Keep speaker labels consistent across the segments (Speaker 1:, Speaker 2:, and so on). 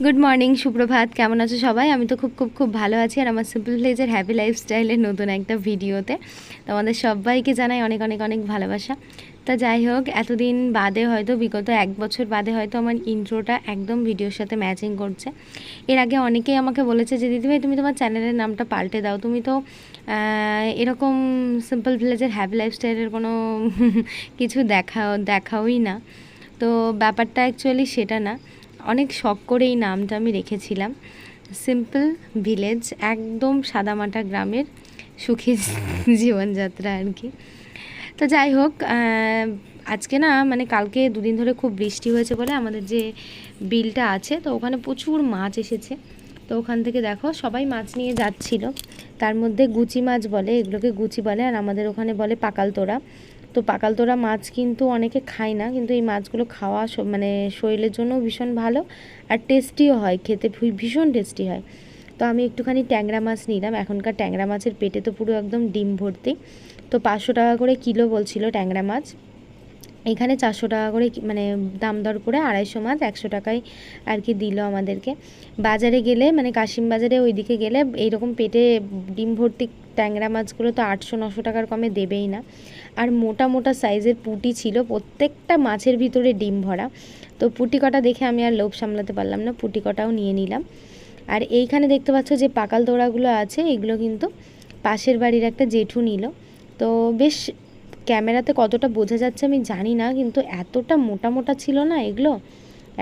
Speaker 1: Good morning, সুপ্রভাত। কেমন আছো সবাই? আমি তো খুব খুব খুব ভালো আছি। আর আমার সিম্পল ভিলেজের হ্যাপি লাইফস্টাইলের নতুন একটা ভিডিওতে তোমাদের সবাইকে জানাই অনেক অনেক অনেক ভালোবাসা। তা যাই হোক, এতদিন বাদে হয়তো বিগত 1 বছর বাদে হয়তো আমার ইন্ট্রোটা একদম ভিডিওর সাথে ম্যাচিং করছে। এর আগে অনেকেই আমাকে বলেছে যে দিদিভাই তুমি তোমার চ্যানেলের নামটা পাল্টে দাও, তুমি তো এরকম সিম্পল ভিলেজের হ্যাপি লাইফস্টাইলের কোনো কিছু দেখাওই না। তো ব্যাপারটা অ্যাকচুয়ালি সেটা না, অনেক শখ করে এই নামটা আমি রেখেছিলাম। সিম্পল ভিলেজ, একদম সাদামাটা গ্রামের সুখী জীবনযাত্রা আর কি। তো যাই হোক, আজকে না মানে কালকে দুদিন ধরে খুব বৃষ্টি হয়েছে বলে আমাদের যে বিলটা আছে তো ওখানে প্রচুর মাছ এসেছে। তো ওখান থেকে দেখো সবাই মাছ নিয়ে যাচ্ছিল, তার মধ্যে গুচি মাছ বলে, এগুলোকে গুচি বলে, আর আমাদের ওখানে বলে পাকালতোড়া। তো পাকালতোড়া মাছ কিন্তু অনেকে খায় না, কিন্তু এই মাছগুলো খাওয়া মানে শরীরের জন্যও ভীষণ ভালো আর টেস্টিও হয়, খেতে ভীষণ টেস্টি হয়। তো আমি একটুখানি ট্যাংরা মাছ নিলাম। এখনকার ট্যাংরা মাছের পেটে তো পুরো একদম ডিম ভর্তি। তো 500 টাকা করে কিলো বলছিল ট্যাংরা মাছ। এখানে 400 টাকা করে মানে দাম দর করে 250 মাছ 100 টাকায় আর কি দিল আমাদেরকে। বাজারে গেলে মানে কাশিম বাজারে ওইদিকে গেলে এইরকম পেটে ডিম ভর্তি ট্যাংরা মাছগুলো তো 800-900 টাকার কমে দেবেই না। আর মোটা মোটা সাইজের পুঁটি ছিল, প্রত্যেকটা মাছের ভিতরে ডিম ভরা। তো পুঁটি কটা দেখে আমি আর লোভ সামলাতে পারলাম না, পুঁটি কটাও নিয়ে নিলাম। আর এইখানে দেখতে পাচ্ছ যে পাকাল দোড়াগুলো আছে, এগুলো কিন্তু পাশের বাড়ির একটা জেঠু নিল। তো বেশ, ক্যামেরাতে কতটা বোঝা যাচ্ছে আমি জানি না, কিন্তু এতটা মোটা মোটা ছিল না এগুলো,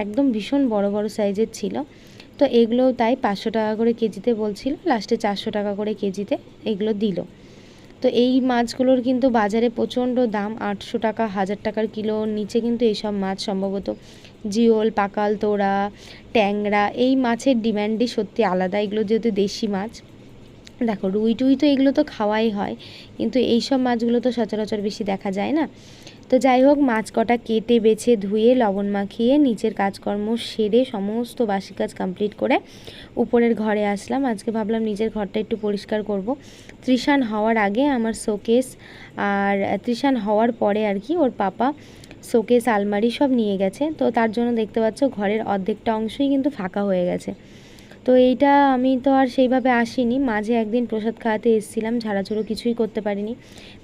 Speaker 1: একদম ভীষণ বড় বড় সাইজের ছিল। তো এগুলোও তাই 500 টাকা করে কেজিতে বলছিল, লাস্টে 400 টাকা করে কেজিতে এগুলো দিল। তো এই মাছগুলোর কিন্তু বাজারে প্রচণ্ড দাম, 800 টাকা 1000 টাকার কিলোর নিচে কিন্তু এইসব মাছ সম্ভবত জিওল, পাকাল, তোড়া, ট্যাংরা, এই মাছের ডিম্যান্ডই সত্যি আলাদা। এগুলো যেহেতু দেশি মাছ, দেখো রুই টুই তো এগুলো তো খাওয়াই হয়, কিন্তু এই সব মাছগুলো তো সচরাচর বেশি দেখা যায় না। তো যাই হোক, মাছ কটা কেটে বেছে ধুয়ে লবণ মাখিয়ে নিচের কাজকর্ম সেরে সমস্ত বাসি কাজ কমপ্লিট করে উপরের ঘরে আসলাম। আজকে ভাবলাম নিজের ঘরটা একটু পরিষ্কার করব। তৃষান হওয়ার আগে আমার শোকেস, আর তৃষান হওয়ার পরে আর কি ওর পাপা শোকেস আলমারি সব নিয়ে গেছে। তো তার জন্য দেখতে পাচ্ছ ঘরের অর্ধেকটা অংশই কিন্তু ফাঁকা হয়ে গেছে। তো এইটা আমি তো আর সেইভাবে আসিনি, মাঝে একদিন প্রসাদ খাওয়াতে এসেছিলাম, ঝাড়াঝুড়ো কিছুই করতে পারিনি।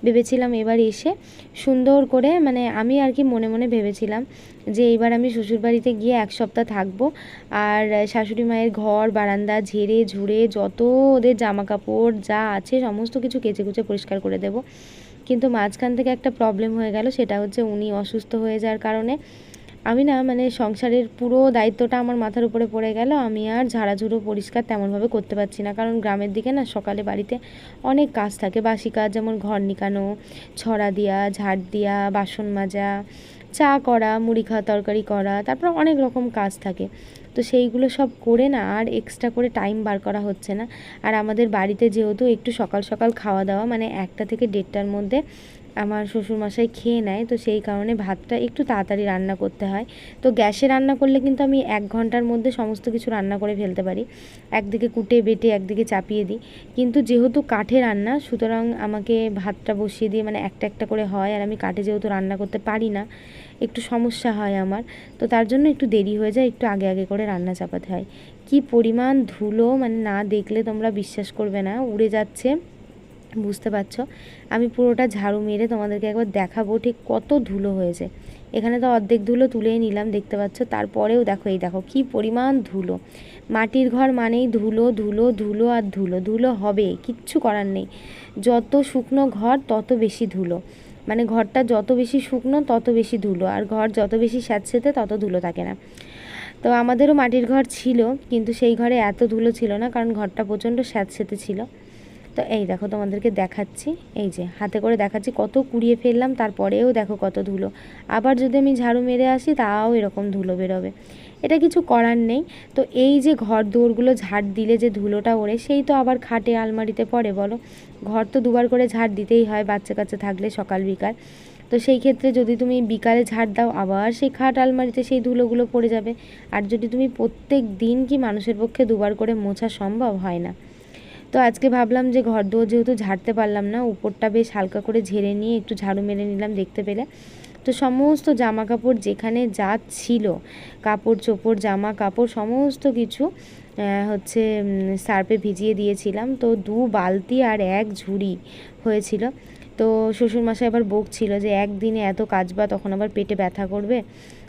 Speaker 1: ভেবেছিলাম এবার এসে সুন্দর করে, মানে আমি আর কি মনে মনে ভেবেছিলাম যে এইবার আমি শ্বশুরবাড়িতে গিয়ে 1 সপ্তাহ থাকবো, আর শাশুড়ি মায়ের ঘর বারান্দা ঝেড়ে ঝুড়ে যত ওদের জামা কাপড় যা আছে সমস্ত কিছু কেচে কুচে পরিষ্কার করে দেব। কিন্তু মাঝখান থেকে একটা প্রবলেম হয়ে গেল, সেটা হচ্ছে উনি অসুস্থ হয়ে যাওয়ার কারণে আমি না মানে সংসারের পুরো দায়িত্বটা আমার মাথার উপরে পড়ে গেল। আমি আর ঝাড়াঝুড়ো পরিষ্কার তেমনভাবে করতে পারছি না, কারণ গ্রামের দিকে না সকালে বাড়িতে অনেক কাজ থাকে, বাসি কাজ, যেমন ঘর নিকানো, ছড়া দেওয়া, ঝাড় দেওয়া, বাসন মাজা, চা করা, মুড়ি খাওয়া তরকারি করা, তারপর অনেক রকম কাজ থাকে। তো সেইগুলো সব করে না আর এক্সট্রা করে টাইম বার করা হচ্ছে না। আর আমাদের বাড়িতে যেহেতু একটু সকাল সকাল খাওয়া দাওয়া, মানে 1টা থেকে 1:30টার মধ্যে আমার শ্বশুরমশাই খেয়ে নেয়, তো সেই কারণে ভাতটা একটু তাড়াতাড়ি রান্না করতে হয়। তো গ্যাসে রান্না করলে কিন্তু আমি 1 ঘন্টার মধ্যে সমস্ত কিছু রান্না করে ফেলতে পারি, একদিকে কুটে বেটে একদিকে চাপিয়ে দিই। কিন্তু যেহেতু কাঠে রান্না, সুতরাং আমাকে ভাতটা বসিয়ে দিয়ে মানে একটা একটা করে হয়, আর আমি কাঠে যেহেতু রান্না করতে পারি না, একটু সমস্যা হয় আমার। তো তার জন্য একটু দেরি হয়ে যায়, একটু আগে আগে করে রান্না চাপাতে হয়। কি পরিমাণ ধুলো, মানে না দেখলে তোমরা বিশ্বাস করবে না, উড়ে যাচ্ছে, বুঝতে পারছো। আমি পুরোটা ঝাড়ু মেরে তোমাদেরকে একবার দেখাবো ঠিক কত ধুলো হয়েছে। এখানে তো অর্ধেক ধুলো তুলেই নিলাম, দেখতে পাচ্ছ, তারপরেও দেখো এই দেখো কি পরিমাণ ধুলো। মাটির ঘর মানেই ধুলো ধুলো ধুলো আর ধুলো, ধুলো হবে, কিচ্ছু করার নেই। যত শুকনো ঘর তত বেশি ধুলো, মানে ঘরটা যত বেশি শুকনো তত বেশি ধুলো, আর ঘর যত বেশি স্যাঁতসেঁতে তত ধুলো থাকে না। তো আমাদেরও মাটির ঘর ছিল, কিন্তু সেই ঘরে এত ধুলো ছিল না, কারণ ঘরটা প্রচণ্ড স্যাঁতসেঁতে ছিল। তো এই দেখো তোমাদেরকে দেখাচ্ছি, এই যে হাতে করে দেখাচ্ছি কত কুড়িয়ে ফেললাম, তারপরেও দেখো কত ধুলো। আবার যদি আমি ঝাড়ু মেরে আসি তাও এরকম ধুলো বেরোবে, এটা কিছু করার নেই। তো এই যে ঘর দৌড়গুলো ঝাড় দিলে যে ধুলোটা ওড়ে, সেই তো আবার খাটে আলমারিতে পড়ে বলো। ঘর তো দুবার করে ঝাড় দিতেই হয় বাচ্চা কাচ্চা থাকলে, সকাল বিকাল। তো সেই ক্ষেত্রে যদি তুমি বিকালে ঝাড় দাও, আবার সেই খাট আলমারিতে সেই ধুলোগুলো পড়ে যাবে। আর যদি তুমি প্রত্যেক দিন, কি মানুষের পক্ষে দুবার করে মোছা সম্ভব হয় না। তো আজকে ভাবলাম যে ঘর দুয়ার যেহেতু ঝাড়তে পারলাম না, উপরটা বেশ হালকা করে ঝেড়ে নিয়ে একটু ঝাড়ু মেরে নিলাম দেখতে পেলে। তো সমস্ত জামা কাপড় যেখানে যা ছিল, কাপড় চোপড় জামা কাপড় সমস্ত কিছু হচ্ছে সার্ফে ভিজিয়ে দিয়েছিলাম। তো 2 বালতি আর 1 ঝুড়ি হয়েছিল। তো শ্বশুরমশাই আবার বকছিল যে একদিনে এত কাচবা, তখন আবার পেটে ব্যথা করবে।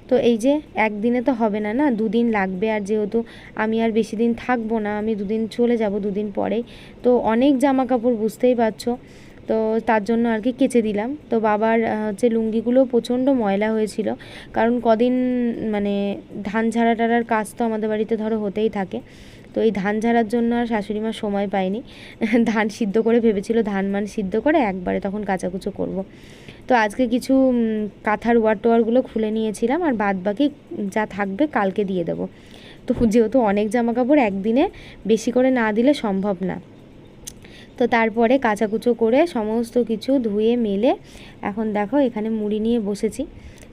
Speaker 1: তো এই যে একদিনে তো হবে না, 2 দিন লাগবে। আর যেহেতু আমি আর বেশি দিন থাকবো না, আমি 2 দিন চলে যাব 2 দিন পরেই, তো অনেক জামা কাপড় বুঝতেই পারছো। তো তার জন্য আর কি কেচে দিলাম। তো বাবার হচ্ছে লুঙ্গিগুলো প্রচণ্ড ময়লা হয়েছিল, কারণ কদিন মানে ধান ঝাড়া টাড়ার কাজ তো আমাদের বাড়িতে ধরো হতেই থাকে। তো এই ধান ঝাড়ার জন্য আর শাশুড়ি মা সময় পায়নি। ধান সিদ্ধ করে ভেবেছিল ধান মান সিদ্ধ করে একবারে তখন কাচাকুচো করব। তো আজকে কিছু কাঁথার ওয়ারগুলো খুলে নিয়েছিলাম, আর বাদ বাকি যা থাকবে কালকে দিয়ে দেবো। তো যেহেতু অনেক জামা কাপড় একদিনে বেশি করে না দিলে সম্ভব না। তো তারপরে কাচাকুচো করে সমস্ত কিছু ধুয়ে মেলে এখন দেখো এখানে মুড়ি নিয়ে বসেছি।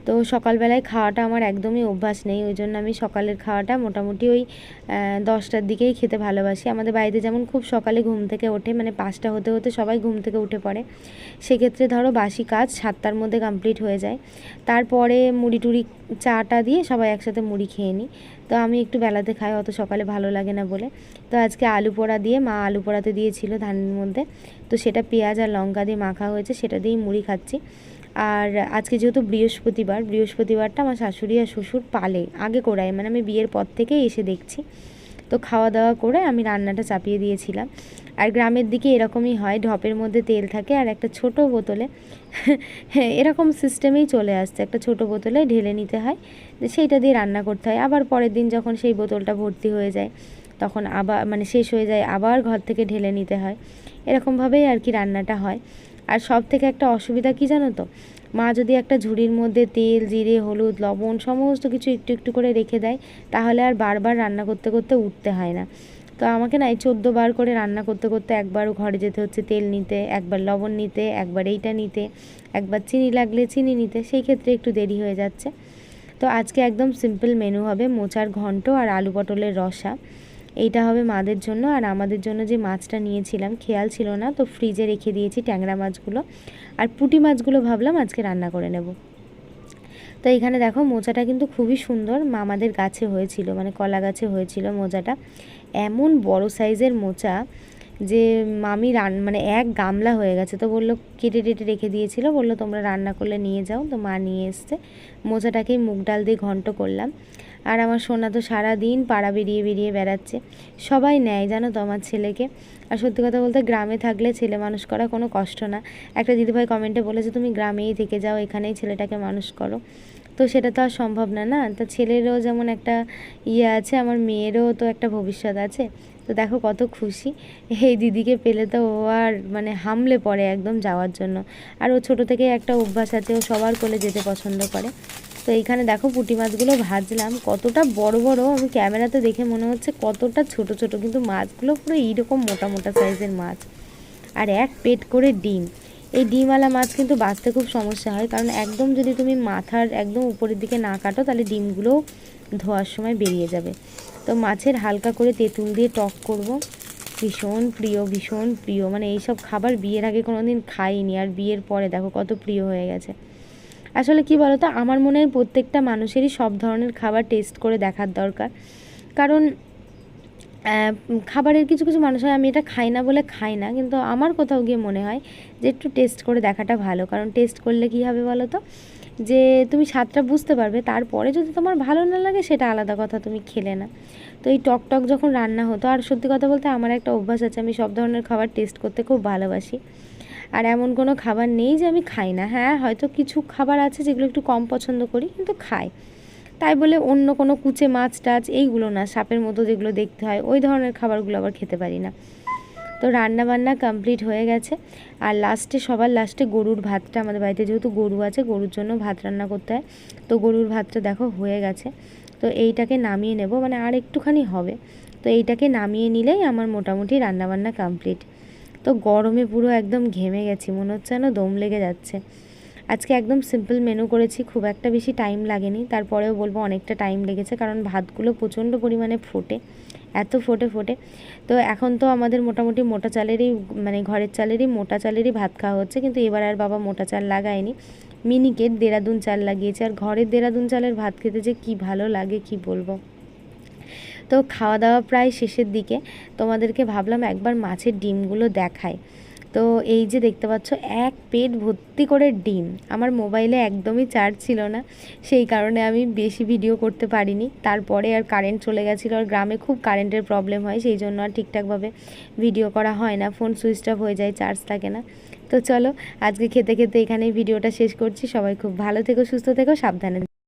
Speaker 1: তো সকালবেলায় খাওয়াটা আমার একদমই অভ্যাস নেই, ওই জন্য আমি সকালের খাওয়াটা মোটামুটি ওই 10টার দিকেই খেতে ভালোবাসি। আমাদের বাড়িতে যেমন খুব সকালে ঘুম থেকে ওঠে, মানে 5টা হতে হতে সবাই ঘুম থেকে উঠে পড়ে, সেক্ষেত্রে ধরো বাসি কাজ 7টার মধ্যে কমপ্লিট হয়ে যায়। তারপরে মুড়ি টুড়ি চাটা দিয়ে সবাই একসাথে মুড়ি খেয়ে নিই। তো আমি একটু বেলাতে খাই, অত সকালে ভালো লাগে না বলে। তো আজকে আলু পোড়া দিয়ে, মা আলু পোড়াতে দিয়েছিল ধানের মধ্যে, তো সেটা পেঁয়াজ আর লঙ্কা দিয়ে মাখা হয়েছে, সেটা দিয়েই মুড়ি খাচ্ছি। আর আজকে যেহেতু বৃহস্পতিবারটা আমার শাশুড়ি আর শ্বশুর পালে আগে করায়, মানে আমি বিয়ের পর থেকেই এসে দেখছি। তো খাওয়া দাওয়া করে আমি রান্নাটা চাপিয়ে দিয়েছিলাম। আর গ্রামের দিকে এরকমই হয়, ঢপের মধ্যে তেল থাকে আর একটা ছোট বোতলে এরকম সিস্টেমেই চলে আসছে, একটা ছোট বোতলে ঢেলে নিতে হয়, সেইটা দিয়ে রান্না করতে হয়। আবার পরের দিন যখন সেই বোতলটা ভর্তি হয়ে যায়, তখন আবার মানে শেষ হয়ে যায়, আবার ঘর থেকে ঢেলে নিতে হয়। এরকমভাবেই আর কি রান্নাটা হয়। আর সব থেকে একটা অসুবিধা কী জানো তো, মা যদি একটা ঝুড়ির মধ্যে তেল, জিরে, হলুদ, লবণ সমস্ত কিছু একটু একটু করে রেখে দেয়, তাহলে আর বারবার রান্না করতে করতে উঠতে হয় না। তো আমাকে না এই 14 বার করে রান্না করতে করতে একবার ঘরে যেতে হচ্ছে তেল নিতে, একবার লবণ নিতে, একবার এইটা নিতে, একবার চিনি লাগলে চিনি নিতে, সেই ক্ষেত্রে একটু দেরি হয়ে যাচ্ছে। তো আজকে একদম সিম্পল মেনু হবে, মোচার ঘন্ট আর আলু পটলের রসা, এইটা হবে মাদের জন্য। আর আমাদের জন্য যে মাছটা নিয়েছিলাম খেয়াল ছিল না, তো ফ্রিজে রেখে দিয়েছি ট্যাংরা মাছগুলো, আর পুঁটি মাছগুলো ভাবলাম আজকে রান্না করে নেব। তো এখানে দেখো মোচাটা কিন্তু খুবই সুন্দর, মামাদের গাছে হয়েছিল, মানে কলা গাছে হয়েছিল মোচাটা, এমন বড় সাইজের মোচা যে মামি মানে 1 গামলা হয়ে গেছে। তো বললো কেটে টেটে রেখে দিয়েছিল, বললো তোমরা রান্না করলে নিয়ে যাও। তো মা নিয়ে এসছে, মোচাটাকেই মুগ ডাল দিয়ে ঘন্ট করলাম। আর আমার সোনা তো সারাদিন পাড়া বেরিয়ে বেরিয়ে বেড়াচ্ছে, সবাই নেয় জানো তো আমার ছেলেকে। আর সত্যি কথা বলতে গ্রামে থাকলে ছেলে মানুষ করা কোনো কষ্ট না। একটা দিদিভাই কমেন্টে বলেছে তুমি গ্রামেই থেকে যাও, এখানেই ছেলেটাকে মানুষ করো, তো সেটা তো আর সম্ভব না, না। তো ছেলেরও যেমন একটা আছে, আমার মেয়েরও তো একটা ভবিষ্যৎ আছে। তো দেখো কত খুশি, এই দিদিকে পেলে তো ও আর মানে হামলে পড়ে একদম যাওয়ার জন্য। আর ও ছোটো থেকে একটা অভ্যাস আছে, ও সবার কোলে যেতে পছন্দ করে। তো এইখানে দেখো পুঁটি মাছগুলো ভাজলাম, কতটা বড় বড়, আমি ক্যামেরাতে দেখে মনে হচ্ছে কতটা ছোট ছোট, কিন্তু মাছগুলো পুরো এইরকম মোটা মোটা সাইজের মাছ। আর 1 পেট করে ডিম। এই ডিমওয়ালা মাছ কিন্তু বাঁচতে খুব সমস্যা হয়, কারণ একদম যদি তুমি মাথার একদম উপরের দিকে না কাটো, তাহলে ডিমগুলো ধোয়ার সময় বেরিয়ে যাবে। তো মাছের হালকা করে তেঁতুল দিয়ে টক করব, ভীষণ প্রিয় ভীষণ প্রিয়, মানে এইসব খাবার বিয়ের আগে কোনো দিন খাইনি, আর বিয়ের পরে দেখো কত প্রিয় হয়ে গেছে। আসলে কি বলো তো, আমার মনে হয় প্রত্যেকটা মানুষেরই সব ধরনের খাবার টেস্ট করে দেখার দরকার। কারণ খাবারের কিছু কিছু মানুষ হয় আমি এটা খাই না বলে খাই না, কিন্তু আমার কোথাও গিয়ে মনে হয় যে একটু টেস্ট করে দেখাটা ভালো। কারণ টেস্ট করলে কী হবে বলো তো, যে তুমি স্বাদটা বুঝতে পারবে, তারপরে যদি তোমার ভালো না লাগে সেটা আলাদা কথা, তুমি খেলে না। তো এই টক টক যখন রান্না হতো, আর সত্যি কথা বলতে আমার একটা অভ্যাস আছে, আমি সব ধরনের খাবার টেস্ট করতে খুব ভালোবাসি। আর এমন কোনো খাবার নেই যে আমি খাই না, হ্যাঁ হয়তো কিছু খাবার আছে যেগুলো একটু কম পছন্দ করি, কিন্তু খাই। তাই বলে অন্য কোনো কুচে মাছ টাছ এইগুলো না, সাপের মতো যেগুলো দেখতে হয় ওই ধরনের খাবারগুলো আবার খেতে পারি না। তো রান্না বান্না কমপ্লিট হয়ে গেছে। আর সবার লাস্টে গরুর ভাতটা, আমাদের বাড়িতে যেহেতু গরু আছে, গরুর জন্য ভাত রান্না করতে হয়। তো গরুর ভাতটা দেখো হয়ে গেছে। তো এইটাকে নামিয়ে নেব, মানে আর একটুখানি হবে। তো এইটাকে নামিয়ে নিলেই আমার মোটামুটি রান্নাবান্না কমপ্লিট। তো গরমে পুরো একদম ঘেমে গেছি, মনে হচ্ছে যেন দম লেগে যাচ্ছে। আজকে একদম সিম্পল মেনু করেছি, খুব একটা বেশি টাইম লাগেনি, তারপরেও বলবো অনেকটা টাইম লেগেছে, কারণ ভাতগুলো প্রচণ্ড পরিমাণে ফোটে, এত ফোটে। তো এখন তো আমাদের মোটামুটি মোটা চালেরই, মানে ঘরের চালেরই মোটা চালেরই ভাত খাওয়া হচ্ছে, কিন্তু এবার আর বাবা মোটা চাল লাগায়নি, মিনিকেট দেরাদুন চাল লাগিয়েছি। আর ঘরের দেরাদুন চালের ভাত খেতে যে কী ভালো লাগে কি বলবো। তো খাওয়া দাওয়া প্রায় শেষের দিকে, তোমাদেরকে ভাবলাম একবার মাছের ডিমগুলো দেখায়। তো এই যে দেখতে পাচ্ছ এক পেট ভর্তি করে ডিম। আমার মোবাইলে একদমই চার্জ ছিল না, সেই কারণে আমি বেশি ভিডিও করতে পারিনি। তারপরে আর কারেন্ট চলে গেছিলো, আর গ্রামে খুব কারেন্টের প্রবলেম হয়, সেই জন্য আর ঠিকঠাকভাবে ভিডিও করা হয় না, ফোন সুইচ অফ হয়ে যায়, চার্জ থাকে না। তো চলো আজকে খেতে খেতে এখানেই ভিডিওটা শেষ করছি। সবাই খুব ভালো থেকো, সুস্থ থেকো, সাবধানে।